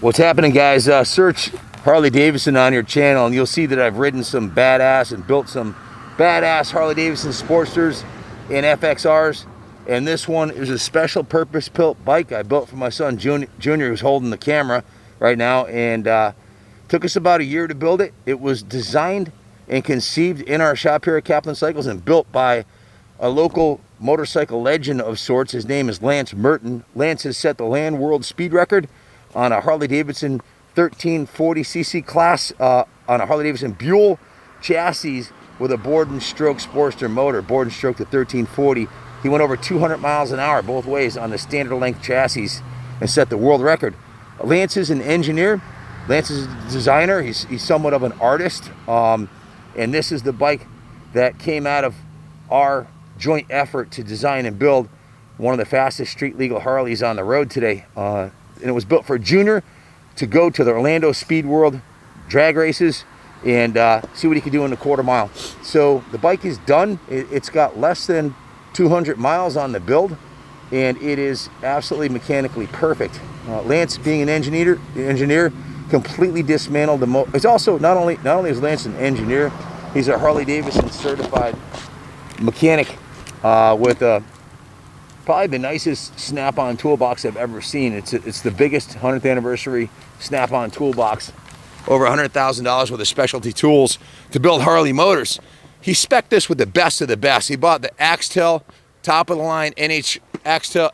What's happening, guys? Search Harley Davidson on your channel and you'll see that I've ridden some badass and built some badass Harley Davidson Sportsters and FXRs, and this one is a special purpose built bike I built for my son Junior, who's holding the camera right now, and took us about a year to build it. It was designed and conceived in our shop here at Kaplan Cycles and built by a local motorcycle legend of sorts. His name is Lance Merton. Lance has set the land world speed record on a Harley Davidson 1340cc class on a Harley Davidson Buell chassis with a board and stroke Sportster motor, board and stroke to 1340. He went over 200 miles an hour both ways on the standard length chassis and set the world record. Lance is an engineer. Lance is a designer. He's somewhat of an artist. And this is the bike that came out of our joint effort to design and build one of the fastest street legal Harleys on the road today. And it was built for Junior to go to the Orlando Speed World drag races and see what he could do in the quarter mile. So the bike is done. It's got less than 200 miles on the build, and it is absolutely mechanically perfect. Lance, being an engineer, completely dismantled the motor. It's also not only is Lance an engineer, he's a Harley Davidson certified mechanic with probably the nicest snap-on toolbox I've ever seen. It's the biggest 100th anniversary snap-on toolbox, over $100,000 worth of specialty tools to build Harley motors. He spec'd this with the best of the best. He bought the Axtel, top of the line Axtel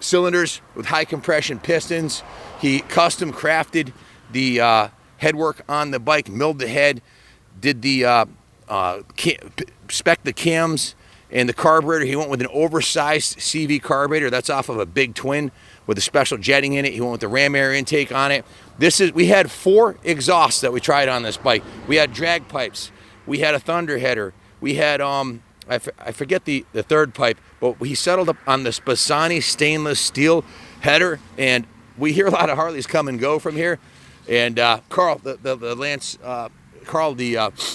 cylinders with high compression pistons. He custom crafted the headwork on the bike, milled the head, did the spec the cams and the carburetor. He went with an oversized CV carburetor. That's off of a big twin with a special jetting in it. He went with the ram air intake on it. We had 4 exhausts that we tried on this bike. We had drag pipes. We had a thunder header. We had I forget the third pipe, but he settled up on this Bassani stainless steel header. And we hear a lot of Harleys come and go from here. And Carl, the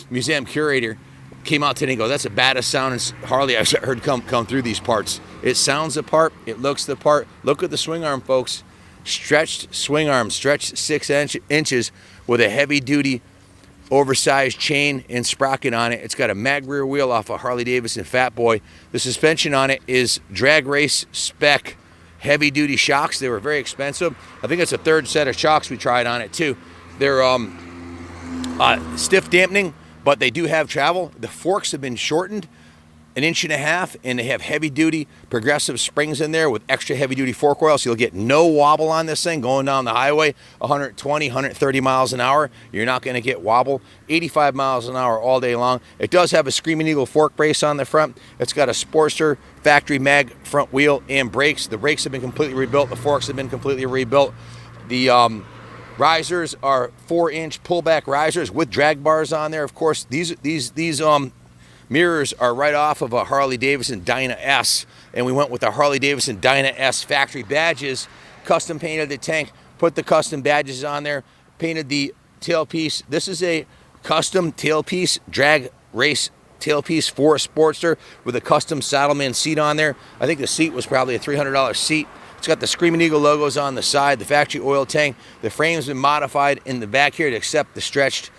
museum curator, came out today and goes, "That's the baddest sounding Harley I've heard come through these parts. It sounds the part, it looks the part. Look at the swing arm, folks. Stretched swing arm, stretched 6 inches with a heavy duty oversized chain and sprocket on it. It's got a mag rear wheel off a Harley Davidson Fat Boy. The suspension on it is drag race spec heavy duty shocks. They were very expensive. I think it's a 3rd set of shocks we tried on it too. They're stiff dampening, but they do have travel. The forks have been shortened 1.5 inches, and they have heavy duty progressive springs in there with extra heavy duty fork oil, so you'll get no wobble on this thing going down the highway 120, 130 miles an hour. You're not going to get wobble. 85 miles an hour all day long. It does have a Screaming Eagle fork brace on the front. It's got a Sportster factory mag front wheel and brakes. The brakes have been completely rebuilt. The forks have been completely rebuilt. The risers are 4-inch pullback risers with drag bars on there. Of course, these mirrors are right off of a Harley Davidson Dyna S, and we went with the Harley Davidson Dyna S factory badges, custom painted the tank, put the custom badges on there, painted the tailpiece. This is a custom tailpiece, drag race tailpiece for a Sportster with a custom Saddleman seat on there. I think the seat was probably a $300 seat. It's got the Screaming Eagle logos on the side, the factory oil tank. The frame's been modified in the back here to accept the stretched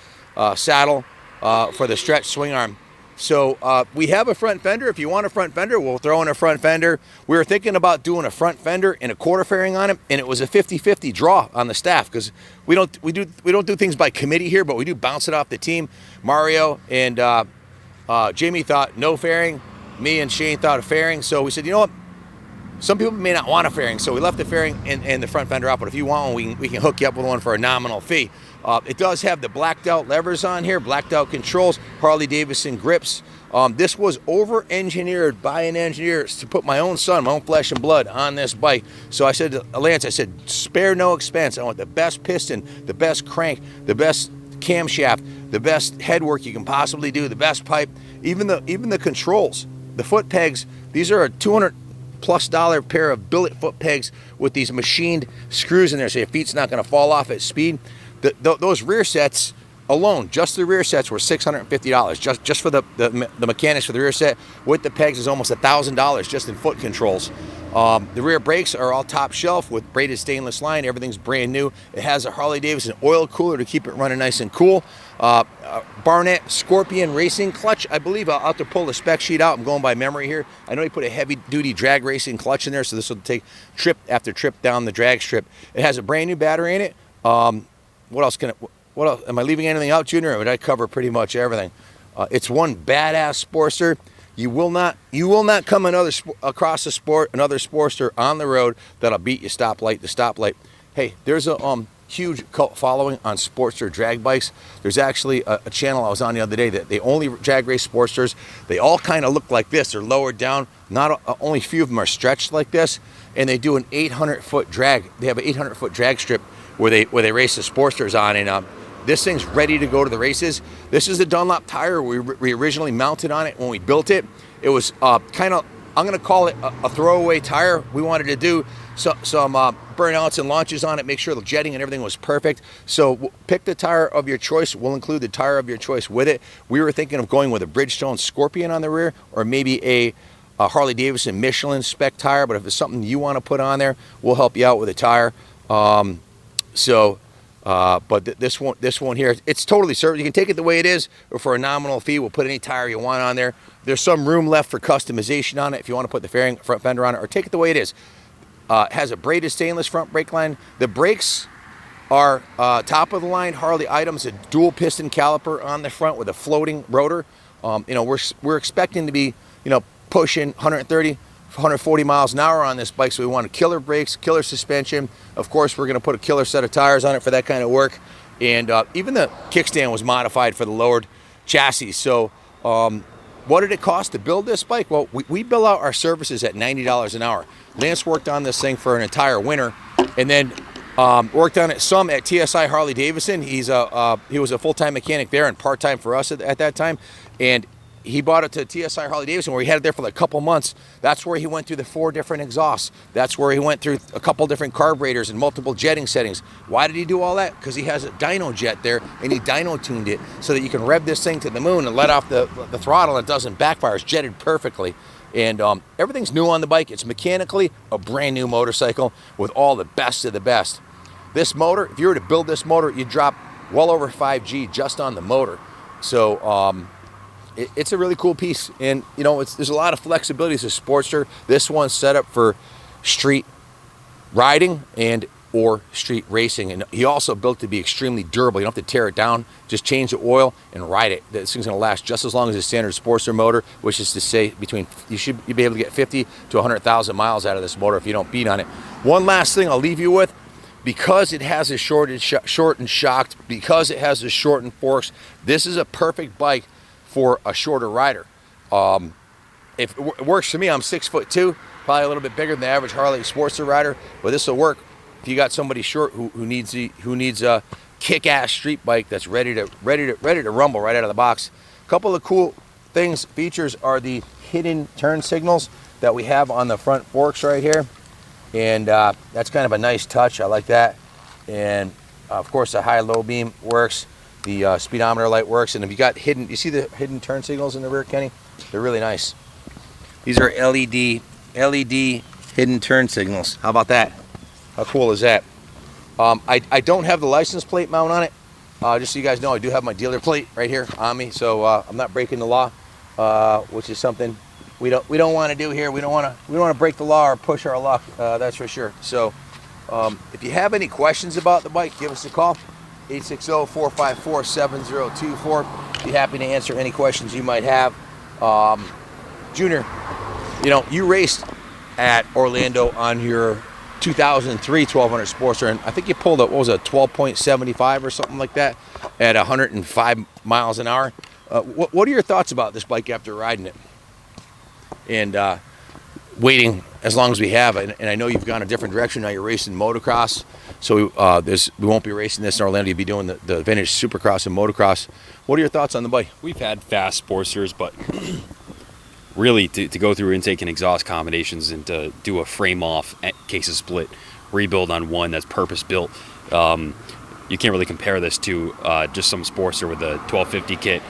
saddle for the stretched swing arm. So we have a front fender. If you want a front fender, we'll throw in a front fender. We were thinking about doing a front fender and a quarter fairing on it, and it was a 50-50 draw on the staff because we don't do things by committee here, but we do bounce it off the team. Mario and Jamie thought no fairing. Me and Shane thought a fairing. So we said, you know what? Some people may not want a fairing, so we left the fairing and the front fender out, but if you want one, we can hook you up with one for a nominal fee. It does have the blacked out levers on here, blacked out controls, Harley Davidson grips. This was over-engineered by an engineer to put my own son, my own flesh and blood on this bike. So I said to Lance, spare no expense. I want the best piston, the best crank, the best camshaft, the best headwork you can possibly do, the best pipe, even the controls, the foot pegs. These are a $200+ pair of billet foot pegs with these machined screws in there, so your feet's not going to fall off at speed. Those rear sets alone, just the rear sets, were $650. Just for the mechanics for the rear set with the pegs is almost $1,000 just in foot controls. The rear brakes are all top shelf with braided stainless line. Everything's brand new. It has a Harley-Davidson oil cooler to keep it running nice and cool. Barnett Scorpion Racing clutch. I believe I'll have to pull the spec sheet out. I'm going by memory here. I know he put a heavy-duty drag racing clutch in there, so this will take trip after trip down the drag strip. It has a brand new battery in it. What else am I leaving anything out, Junior? Or did I cover pretty much everything? It's one badass Sportster. You will not come across another Sportster on the road that'll beat you stoplight to stoplight. Hey, there's a huge cult following on Sportster drag bikes. There's actually a channel I was on the other day that they only drag race Sportsters. They all kind of look like this. They're lowered down. Only a few of them are stretched like this, and they do an 800-foot drag. They have an 800-foot drag strip where they race the Sportsters on, and this thing's ready to go to the races. This is the Dunlop tire we originally mounted on it when we built it. It was kind of, I'm going to call it a throwaway tire. We wanted to do some burnouts and launches on it, make sure the jetting and everything was perfect. So pick the tire of your choice. We'll include the tire of your choice with it. We were thinking of going with a Bridgestone Scorpion on the rear, or maybe a Harley-Davidson Michelin spec tire, but if it's something you want to put on there, we'll help you out with a tire. But this one here, it's totally certain. You can take it the way it is, or for a nominal fee, we'll put any tire you want on there. There's some room left for customization on it if you want to put the fairing front fender on it, or take it the way it is. It has a braided stainless front brake line. The brakes are top of the line Harley items, a dual piston caliper on the front with a floating rotor. We're expecting to be, pushing 130, 140 miles an hour on this bike, so we want killer brakes, killer suspension. Of course, we're going to put a killer set of tires on it for that kind of work. And even the kickstand was modified for the lowered chassis. So what did it cost to build this bike? Well, we bill out our services at $90 an hour. Lance worked on this thing for an entire winter, and then worked on it some at TSI Harley Davidson. He was a full-time mechanic there and part-time for us at that time. And he brought it to TSI Harley Davidson, where he had it there for like a couple months. That's where he went through the 4 different exhausts. That's where he went through a couple different carburetors and multiple jetting settings. Why did he do all that? Because he has a dyno jet there, and he dyno tuned it so that you can rev this thing to the moon and let off the throttle, and it doesn't backfire. It's jetted perfectly. And everything's new on the bike. It's mechanically a brand new motorcycle with all the best of the best. This motor, if you were to build this motor, you'd drop well over 5G just on the motor. So it's a really cool piece, and there's a lot of flexibility as a Sportster. This one's set up for street riding or street racing, and he also built to be extremely durable. You don't have to tear it down, just change the oil and ride it. This thing's going to last just as long as a standard Sportster motor, which is to say you should be able to get 50 to 100,000 miles out of this motor if you don't beat on it. One last thing I'll leave you with: because it has a shortened shock, because it has the shortened forks, this is a perfect bike for a shorter rider. If it works for me, I'm 6'2", probably a little bit bigger than the average Harley Sportster rider, but this will work if you got somebody short who needs a kick-ass street bike that's ready to rumble right out of the box. A couple of cool features are the hidden turn signals that we have on the front forks right here, and that's kind of a nice touch. I like that. And of course, the high-low beam works. The speedometer light works, and if you got you see the hidden turn signals in the rear, Kenny? They're really nice. These are LED hidden turn signals. How about that? How cool is that? I don't have the license plate mount on it. Just so you guys know, I do have my dealer plate right here on me, so I'm not breaking the law, which is something we don't want to do here. We don't want to break the law or push our luck. That's for sure. So if you have any questions about the bike, give us a call. 860-454-7024. Be happy to answer any questions you might have. Junior, you raced at Orlando on your 2003 1200 Sportster, and I think you pulled a 12.75 or something like that at 105 miles an hour. What are your thoughts about this bike after riding it and waiting as long as we have? And I know you've gone a different direction now. You're racing motocross, so we won't be racing this in Orlando. You'll be doing the vintage supercross and motocross. What are your thoughts on the bike? We've had fast Sportsters, but really to go through intake and exhaust combinations and to do a frame off case of split rebuild on one that's purpose built, you can't really compare this to just some Sportster with a 1250 kit,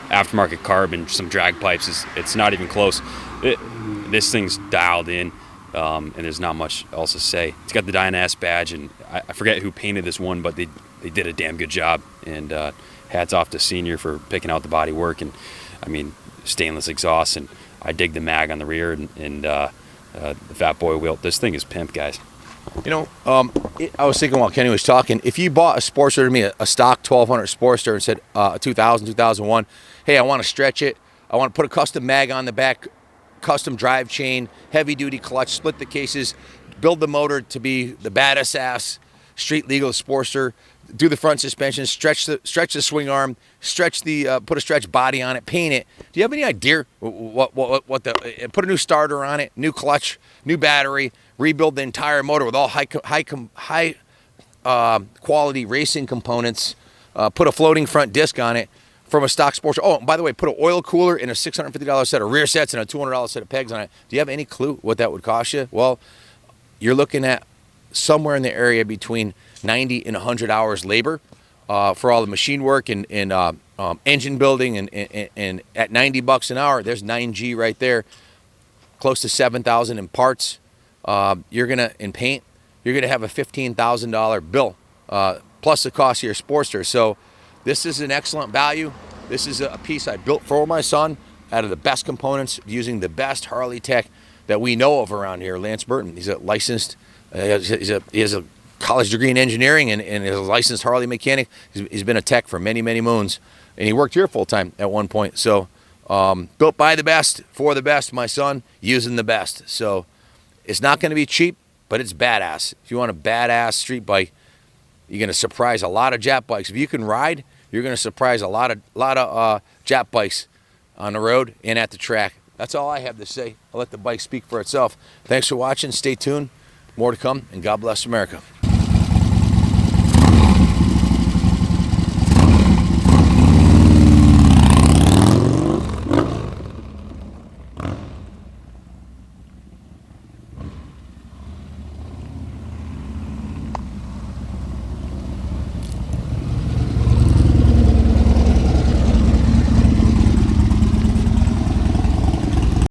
aftermarket carb, and some drag pipes. It's not even close. This thing's dialed in. and there's not much else to say. It's got the Dyna-S badge, and I forget who painted this one, but they did a damn good job. And hats off to Senior for picking out the body work, and I mean, stainless exhaust, and I dig the mag on the rear, and the Fat Boy wheel. This thing is pimp, guys. You know, I was thinking while Kenny was talking, if you bought a Sportster to me, a stock 1200 Sportster, and said 2000, 2001, hey, I want to stretch it, I want to put a custom mag on the back, custom drive chain, heavy duty clutch, split the cases, build the motor to be the badass ass street legal Sportster, do the front suspension, stretch the swing arm, put a stretch body on it, paint it. Do you have any idea what put a new starter on it, new clutch, new battery, rebuild the entire motor with all high quality racing components, put a floating front disc on it from a stock Sportster. Oh, and by the way, put an oil cooler and a $650 set of rear sets and a $200 set of pegs on it. Do you have any clue what that would cost you? Well, you're looking at somewhere in the area between 90 and 100 hours labor for all the machine work and engine building, and at $90 an hour, there's 9G right there, close to $7,000 in parts. In paint, you're gonna have a $15,000 bill plus the cost of your Sportster. So this is an excellent value. This is a piece I built for my son out of the best components, using the best Harley tech that we know of around here. Lance Burton, he's a licensed, he has a college degree in engineering and is a licensed Harley mechanic. He's been a tech for many, many moons, and he worked here full time at one point. So built by the best, for the best, my son, using the best. So it's not going to be cheap, but it's badass. If you want a badass street bike, you're going to surprise a lot of Jap bikes. If you can ride, you're going to surprise a lot of Jap bikes on the road and at the track. That's all I have to say. I'll let the bike speak for itself. Thanks for watching. Stay tuned. More to come, and God bless America.